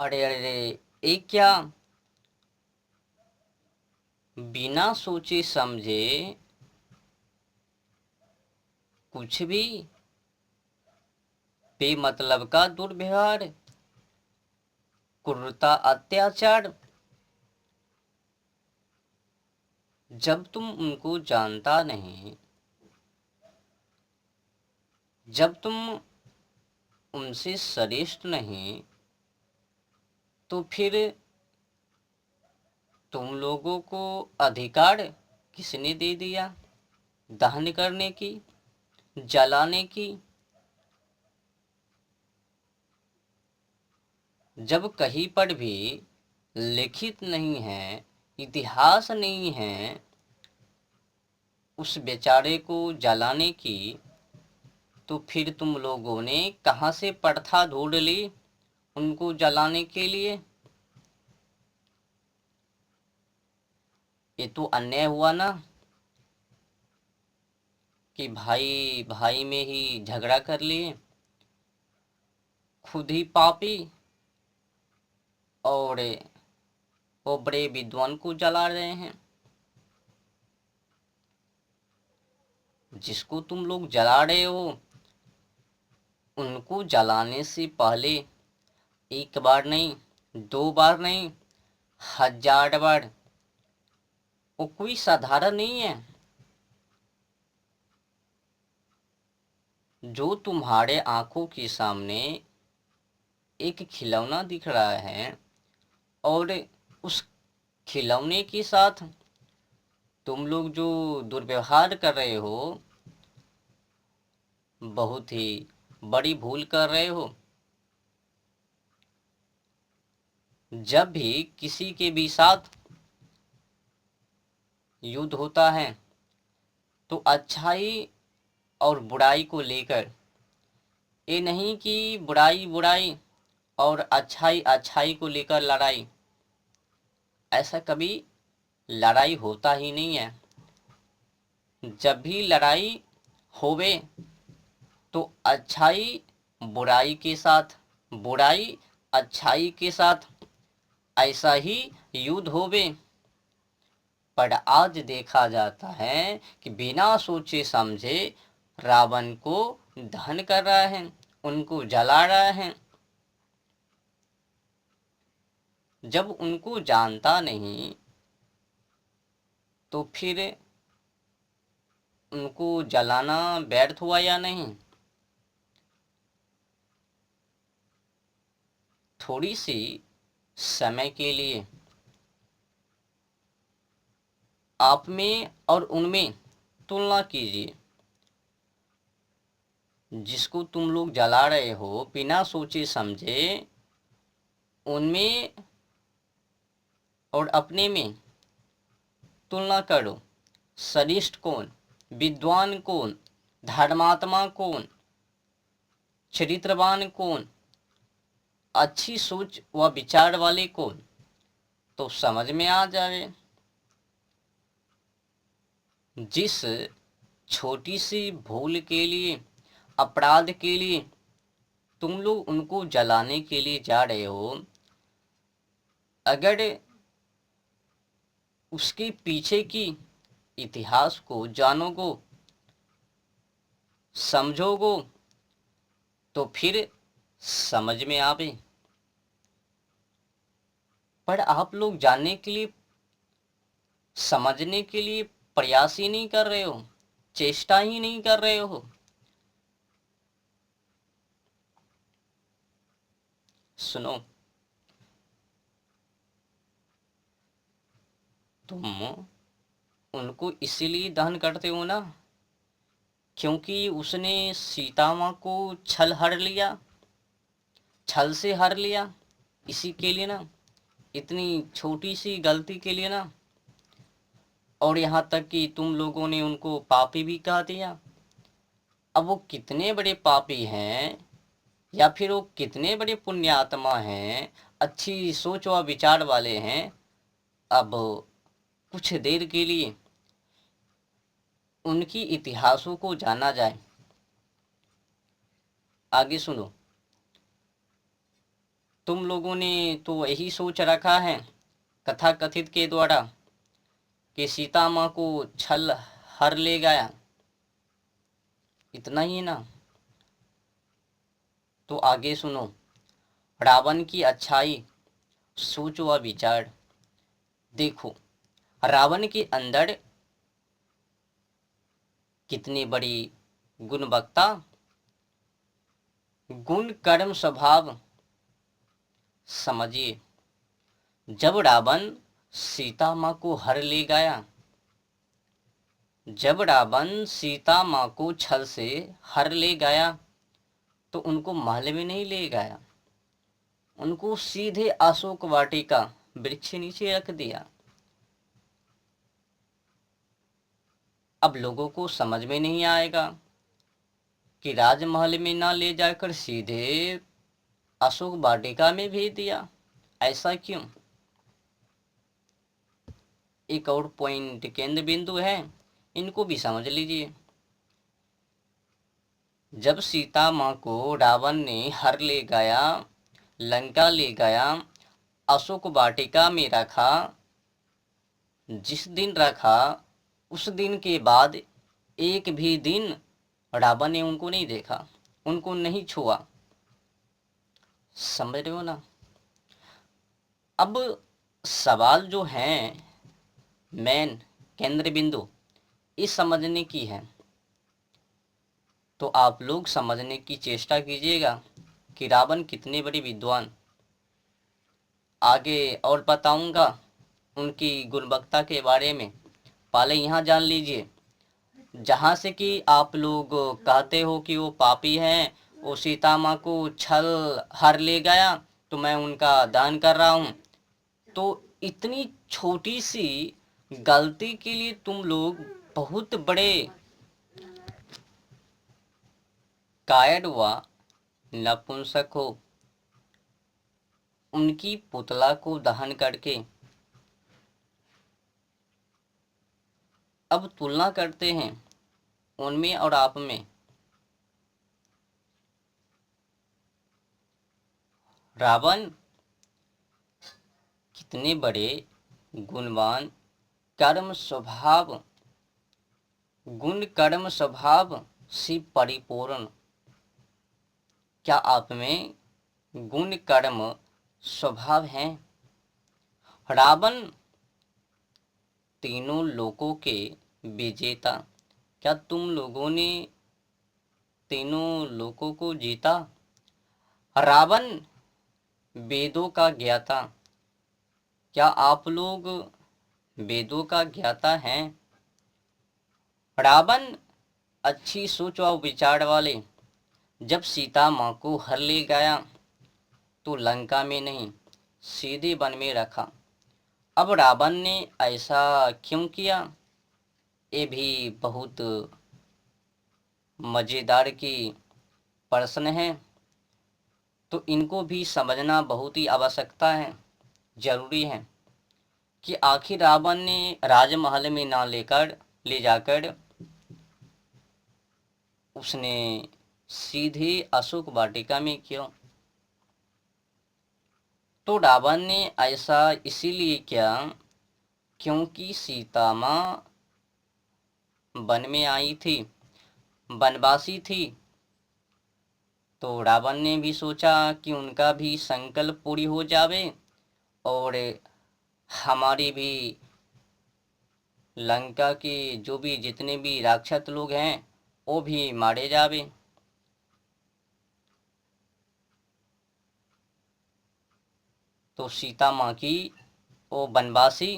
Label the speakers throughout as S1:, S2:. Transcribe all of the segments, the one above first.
S1: अरे अरे अरे, ये क्या? बिना सोचे समझे कुछ भी, बेमतलब का दुर्व्यवहार, क्रूरता, अत्याचार। जब तुम उनको जानता नहीं, जब तुम उनसे श्रेष्ठ नहीं, तो फिर तुम लोगों को अधिकार किसने दे दिया दहन करने की, जलाने की? जब कहीं पर भी लिखित नहीं है, इतिहास नहीं है उस बेचारे को जलाने की, तो फिर तुम लोगों ने कहाँ से प्रथा ढूंढ ली उनको जलाने के लिए? ये तो अन्याय हुआ ना, कि भाई भाई में ही झगड़ा कर लिए, खुद ही पापी, और वो बड़े विद्वान को जला रहे हैं। जिसको तुम लोग जला रहे हो उनको जलाने से पहले एक बार नहीं, दो बार नहीं, 1000 बार। वो कोई साधारण नहीं है। जो तुम्हारे आंखों के सामने एक खिलौना दिख रहा है, और उस खिलौने के साथ तुम लोग जो दुर्व्यवहार कर रहे हो, बहुत ही बड़ी भूल कर रहे हो। जब भी किसी के भी साथ युद्ध होता है तो अच्छाई और बुराई को लेकर, ये नहीं कि बुराई बुराई और अच्छाई अच्छाई को लेकर लड़ाई, ऐसा कभी लड़ाई होता ही नहीं है। जब भी लड़ाई होवे तो अच्छाई बुराई के साथ, बुराई अच्छाई के साथ, ऐसा ही युद्ध होवे। पर आज देखा जाता है कि बिना सोचे समझे रावण को दहन कर रहा है, उनको जला रहा है। जब उनको जानता नहीं तो फिर उनको जलाना व्यर्थ हुआ या नहीं? थोड़ी सी समय के लिए आप में और उनमें तुलना कीजिए। जिसको तुम लोग जला रहे हो बिना सोचे समझे, उनमें और अपने में तुलना करो। श्रेष्ठ कौन, विद्वान कौन, धर्मात्मा कौन, चरित्रवान कौन, अच्छी सोच व विचार वाले कौन, तो समझ में आ जाए। जिस छोटी सी भूल के लिए, अपराध के लिए तुम लोग उनको जलाने के लिए जा रहे हो, अगर उसके पीछे की इतिहास को जानोगो, समझोगो, तो फिर समझ में आवे। पर आप लोग जानने के लिए, समझने के लिए प्रयास ही नहीं कर रहे हो, चेष्टा ही नहीं कर रहे हो। सुनो, तुम उनको इसीलिए दहन करते हो ना, क्योंकि उसने सीता माँ को छल हर लिया, छल से हर लिया। इसी के लिए ना, इतनी छोटी सी गलती के लिए ना। और यहाँ तक कि तुम लोगों ने उनको पापी भी कहा दिया। अब वो कितने बड़े पापी हैं, या फिर वो कितने बड़े पुण्यात्मा हैं, अच्छी सोच व विचार वाले हैं। अब कुछ देर के लिए उनकी इतिहासों को जाना जाए। आगे सुनो। तुम लोगों ने तो यही सोच रखा है कथा कथित के द्वारा कि सीता माँ को छल हर ले गया, इतना ही ना। तो आगे सुनो, रावण की अच्छाई सोच व विचार। देखो रावण के अंदर कितनी बड़ी गुणवत्ता, गुण कर्म स्वभाव। समझिए, जब रावण सीता माँ को हर ले गया, जब रावण सीता माँ को छल से हर ले गया तो उनको महल में नहीं ले गया, उनको सीधे अशोक वाटिका वृक्ष नीचे रख दिया। अब लोगों को समझ में नहीं आएगा कि राजमहल में ना ले जाकर सीधे अशोक वाटिका में भेज दिया, ऐसा क्यों? एक और पॉइंट केंद्र बिंदु है, इनको भी समझ लीजिए। जब सीता माँ को रावण ने हर ले गया, लंका ले गया, अशोक वाटिका में रखा, जिस दिन रखा उस दिन के बाद एक भी दिन रावण ने उनको नहीं देखा, उनको नहीं छुआ। समझ रहे हो ना? अब सवाल जो है मेन केंद्र बिंदु, इस समझने की है, तो आप लोग समझने की चेष्टा कीजिएगा कि रावण कितने बड़े विद्वान। आगे और बताऊंगा उनकी गुणवत्ता के बारे में, पहले यहाँ जान लीजिए। जहाँ से कि आप लोग कहते हो कि वो पापी हैं, वो सीता माँ को छल हर ले गया तो मैं उनका दान कर रहा हूँ, तो इतनी छोटी सी गलती के लिए तुम लोग बहुत बड़े कायर व नपुंसक हो। उनकी पुतला को दहन करके अब तुलना करते हैं उनमें और आप में। रावण कितने बड़े गुणवान, कर्म स्वभाव, गुण कर्म स्वभाव से परिपूर्ण। क्या आप में गुण कर्म स्वभाव हैं? रावण तीनों लोकों के विजेता। क्या तुम लोगों ने तीनों लोकों को जीता? रावण वेदों का ज्ञाता। क्या आप लोग वेदों का ज्ञाता हैं? रावण अच्छी सोच और विचार वाले। जब सीता माँ को हर ले गया तो लंका में नहीं, सीधे वन में रखा। अब रावण ने ऐसा क्यों किया, ये भी बहुत मज़ेदार की प्रश्न है, तो इनको भी समझना बहुत ही आवश्यकता है, जरूरी है कि आखिर रावण ने राजमहल में ना ले जाकर उसने सीधे अशोक वाटिका में क्यों? तो रावण ने ऐसा इसीलिए किया क्योंकि सीता माँ वन में आई थी, वनवासी थी। तो रावण ने भी सोचा कि उनका भी संकल्प पूरी हो जावे और हमारी भी लंका के जो भी जितने भी राक्षस लोग हैं वो भी मारे जावे। तो सीता माँ की वो वनवासी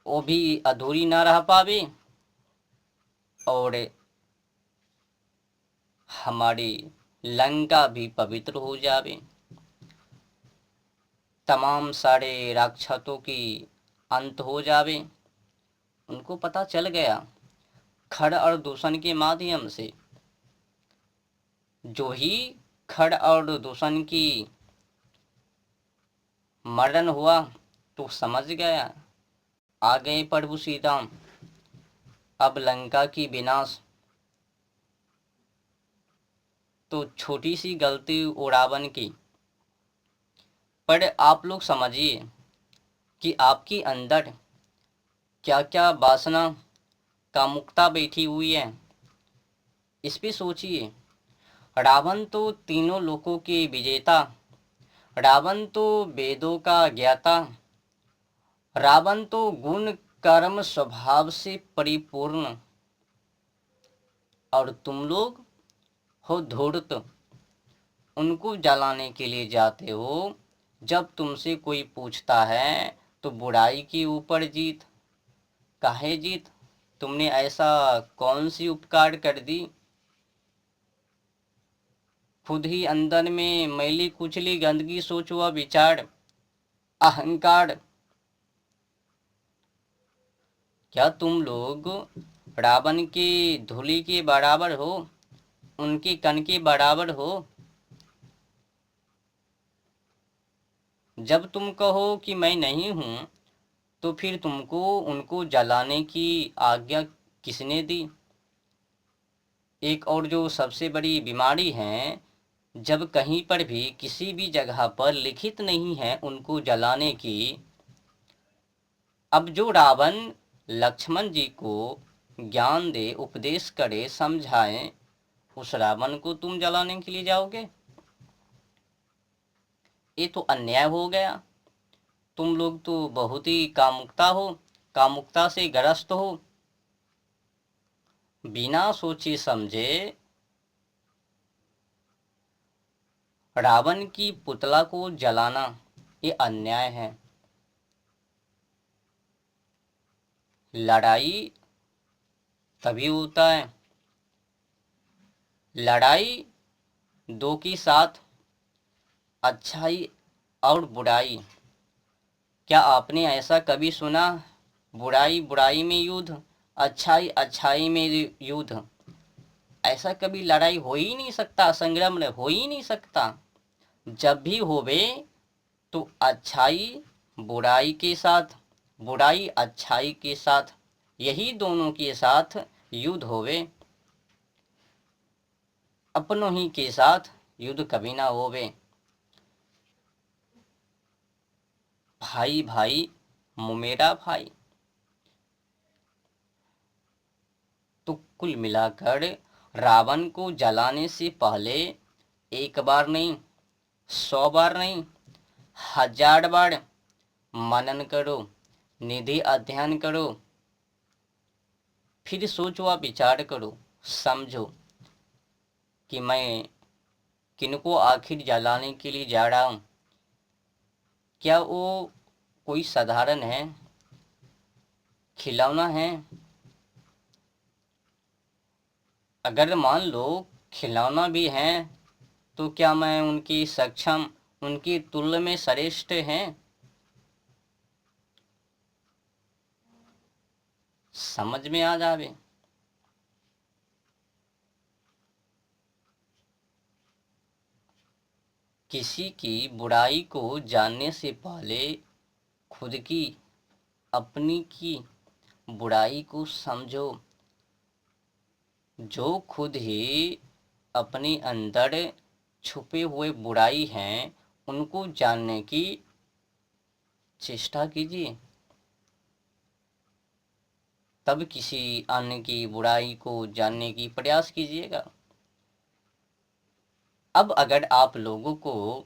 S1: वो भी अधूरी ना रह पावे और हमारी लंका भी पवित्र हो जावे, तमाम सारे राक्षसों की अंत हो जावे। उनको पता चल गया खड़ और दूषण के माध्यम से, जो ही खड़ और दूषण की मरण हुआ तो समझ गया आ गए प्रभु श्री राम, अब लंका की विनाश। तो छोटी सी गलती वो रावण की, पर आप लोग समझिए कि आपकी अंदर क्या क्या वासना कामुकता बैठी हुई है। इस पे सोचिए। रावण तो तीनों लोकों के विजेता, रावण तो वेदों का ज्ञाता, रावण तो गुण कर्म स्वभाव से परिपूर्ण, और तुम लोग हो धूर्त, उनको जलाने के लिए जाते हो। जब तुमसे कोई पूछता है तो बुराई के ऊपर जीत। काहे जीत? तुमने ऐसा कौन सी उपकार कर दी? खुद ही अंदर में मैली कुचली गंदगी सोच व विचार, अहंकार। क्या तुम लोग रावण के धूलि के बराबर हो? उनके कण के बराबर हो? जब तुम कहो कि मैं नहीं हूं, तो फिर तुमको उनको जलाने की आज्ञा किसने दी? एक और जो सबसे बड़ी बीमारी है, जब कहीं पर भी किसी भी जगह पर लिखित नहीं है उनको जलाने की। अब जो रावण लक्ष्मण जी को ज्ञान दे, उपदेश करे, समझाए, उस रावण को तुम जलाने के लिए जाओगे? ये तो अन्याय हो गया। तुम लोग तो बहुत ही कामुकता हो, कामुकता से ग्रस्त हो। बिना सोचे समझे रावण की पुतला को जलाना ये अन्याय है। लड़ाई तभी होता है, लड़ाई दो के साथ, अच्छाई और बुराई। क्या आपने ऐसा कभी सुना, बुराई बुराई में युद्ध, अच्छाई अच्छाई में युद्ध? ऐसा कभी लड़ाई हो ही नहीं सकता, संग्राम हो ही नहीं सकता। जब भी होवे तो अच्छाई बुराई के साथ, बुराई अच्छाई के साथ, यही दोनों के साथ युद्ध होवे। अपनों ही के साथ युद्ध कभी ना होवे। भाई भाई मुमेरा भाई। तो कुल मिलाकर रावण को जलाने से पहले एक बार नहीं, 100 बार नहीं, 1000 बार मनन करो, निधि अध्ययन करो, फिर सोचो, आप विचार करो, समझो कि मैं किनको आखिर जलाने के लिए जा रहा हूँ। क्या वो कोई साधारण है, खिलौना है? अगर मान लो खिलौना भी है, तो क्या मैं उनकी सक्षम, उनकी तुल्य में श्रेष्ठ हैं? समझ में आ जावे। किसी की बुराई को जानने से पहले खुद की, अपनी की बुराई को समझो। जो खुद ही अपने अंदर छुपे हुए बुराई हैं, उनको जानने की चेष्टा कीजिए, तब किसी अन्य की बुराई को जानने की प्रयास कीजिएगा। अब अगर आप लोगों को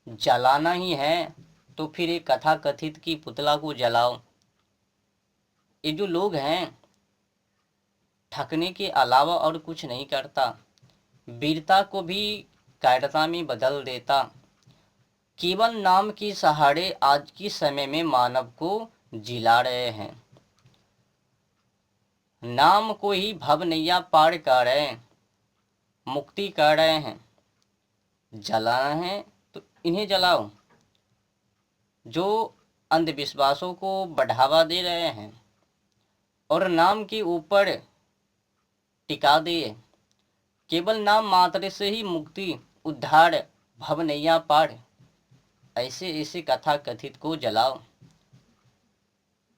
S1: जलाना ही है, तो फिर एक कथा कथित की पुतला को जलाओ। ये जो लोग हैं, ठगने के अलावा और कुछ नहीं करता, वीरता को भी कायरता में बदल देता। केवल नाम के सहारे आज के समय में मानव को जिला रहे हैं। नाम को ही भव नैया पार कर रहे हैं, मुक्ति कर रहे हैं। जलाना है तो इन्हें जलाओ जो अंधविश्वासों को बढ़ावा दे रहे हैं और नाम के ऊपर टिका दिए। केवल नाम मात्र से ही मुक्ति, उद्धार, भव नैया पार, ऐसे ऐसे कथा कथित को जलाओ।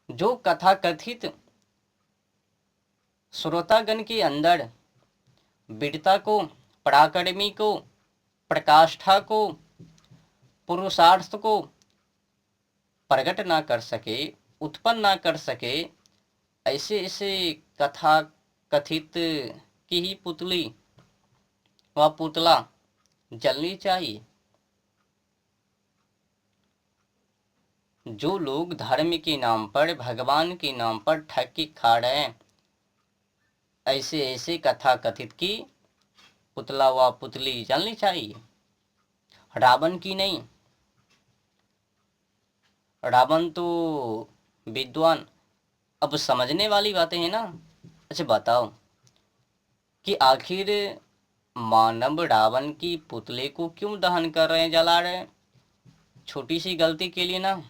S1: जो कथा कथित श्रोतागण के अंदर वीरता को पराक्रमी को, प्रकाष्ठा को, पुरुषार्थ को प्रकट ना कर सके, उत्पन्न ना कर सके, ऐसे ऐसे कथा कथित की ही पुतली व पुतला जलनी चाहिए। जो लोग धर्म के नाम पर, भगवान के नाम पर ठग के खा रहे हैं, ऐसे ऐसे कथा कथित की पुतला व पुतली जलनी चाहिए। रावण की नहीं। रावण तो विद्वान, अब समझने वाली बातें हैं ना। अच्छा बताओ कि आखिर मानव रावण की पुतले को क्यों दहन कर रहे हैं, जला रहे हैं? छोटी सी गलती के लिए ना।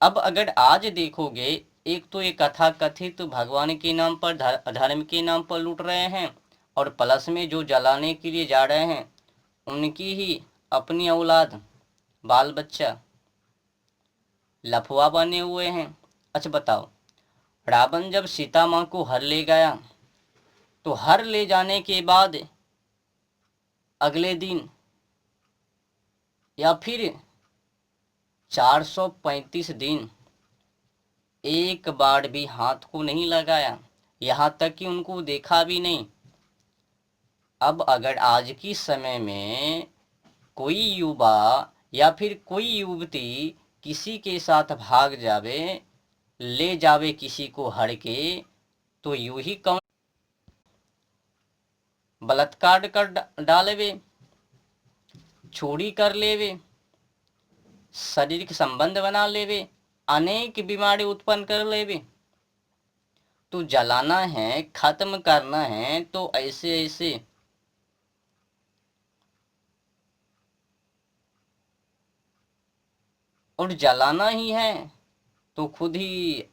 S1: अब अगर आज देखोगे, एक तो ये कथा कथित भगवान के नाम पर, धर्म के नाम पर लूट रहे हैं, और प्लस में जो जलाने के लिए जा रहे हैं उनकी ही अपनी औलाद, बाल बच्चा लफुआ बने हुए हैं। अच्छा बताओ, रावण जब सीता माँ को हर ले गया, तो हर ले जाने के बाद अगले दिन या फिर 435 दिन एक बार भी हाथ को नहीं लगाया, यहाँ तक कि उनको देखा भी नहीं। अब अगर आज की समय में कोई युवा या फिर कोई युवती किसी के साथ भाग जावे, ले जावे किसी को हर के, तो यूं ही कौन बलात्कार कर डालेवे, चोरी कर लेवे, शारीरिक संबंध बना लेवे, अनेक बीमारी उत्पन्न कर लेवे। तो जलाना है, खत्म करना है, तो ऐसे ऐसे और जलाना ही है तो खुद ही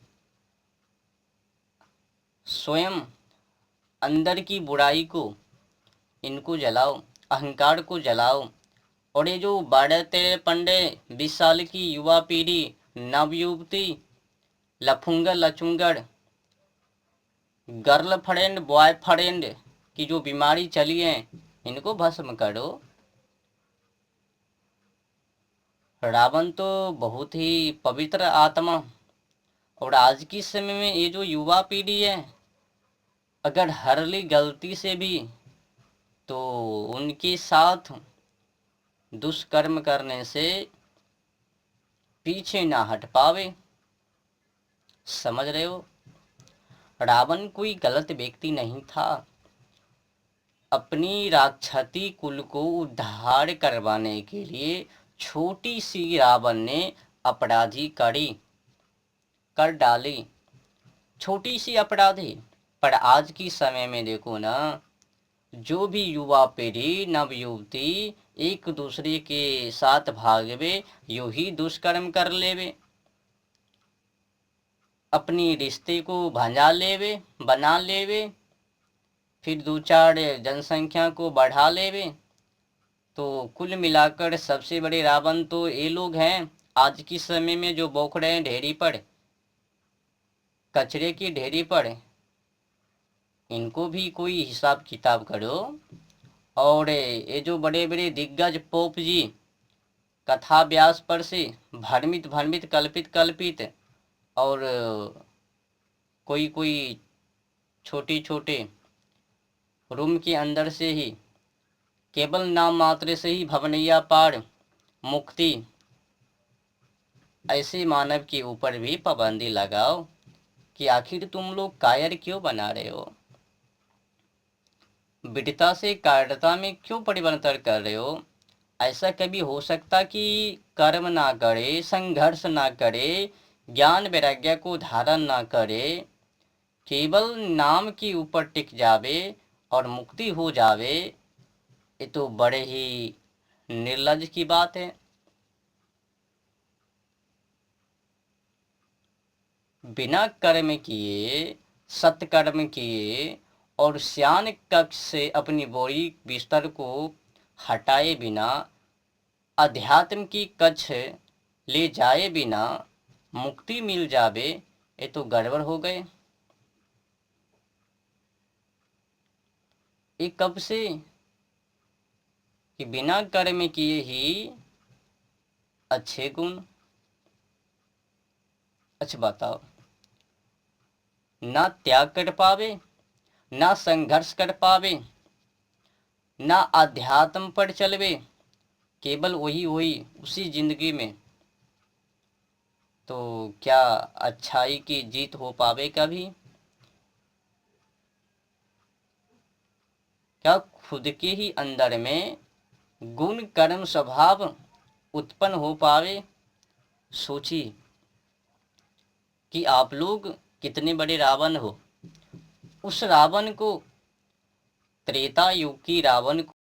S1: स्वयं अंदर की बुराई को, इनको जलाओ, अहंकार को जलाओ। और ये जो 12-13-15-20 साल की युवा पीढ़ी, नवयुवती, लफुंगर लचुंगर, गर्ल फ्रेंड बॉयफ्रेंड की जो बीमारी चली है, इनको भस्म करो। रावण तो बहुत ही पवित्र आत्मा, और आज की समय में ये जो युवा पीढ़ी है, अगर हर ली गलती से भी, तो उनके साथ दुष्कर्म करने से पीछे ना हट पावे। समझ रहे हो? रावण कोई गलत व्यक्ति नहीं था। अपनी राक्षसी कुल को उद्धार करवाने के लिए छोटी सी रावण ने अपराधी करी कर डाली, छोटी सी अपराधी। पर आज की समय में देखो ना, जो भी युवा पीढ़ी, नव युवती एक दूसरे के साथ भागवे, यू ही दुष्कर्म कर लेवे, अपनी रिश्ते को भंजा लेवे, बना लेवे, फिर 2-4 जनसंख्या को बढ़ा लेवे। तो कुल मिलाकर सबसे बड़े रावण तो ये लोग हैं आज की समय में, जो बौख रहे हैं ढेरी पर, कचरे की ढेरी पर। इनको भी कोई हिसाब किताब करो। और ये जो बड़े बड़े दिग्गज पोप जी कथा व्यास पर से भ्रमित भ्रमित, कल्पित कल्पित, और कोई कोई छोटी छोटे रूम के अंदर से ही, केवल नाम मात्र से ही भवनैया पार मुक्ति, ऐसे मानव के ऊपर भी पाबंदी लगाओ कि आखिर तुम लोग कायर क्यों बना रहे हो? विद्यता से कायरता में क्यों परिवर्तन कर रहे हो? ऐसा कभी हो सकता कि कर्म ना करे, संघर्ष ना करे, ज्ञान वैराग्य को धारण ना करे, केवल नाम के ऊपर टिक जावे और मुक्ति हो जावे? ये तो बड़े ही निर्लज की बात है। बिना कर्म किए, सत्कर्म किए और श्यान कक्ष से अपनी बोरी बिस्तर को हटाए बिना, अध्यात्म की कच्छ ले जाए बिना मुक्ति मिल जावे, ये तो गड़बड़ हो गए। ये कब से कि बिना कर्म किए ही अच्छे गुण। अच्छा बताओ, ना त्याग कर पावे, ना संघर्ष कर पावे, ना अध्यात्म पर चलवे, केवल वही वही उसी जिंदगी में, तो क्या अच्छाई की जीत हो पावे कभी? क्या खुद के ही अंदर में गुण कर्म स्वभाव उत्पन्न हो पावे? सोचिए कि आप लोग कितने बड़े रावण हो। उस रावण को, त्रेता युग की रावण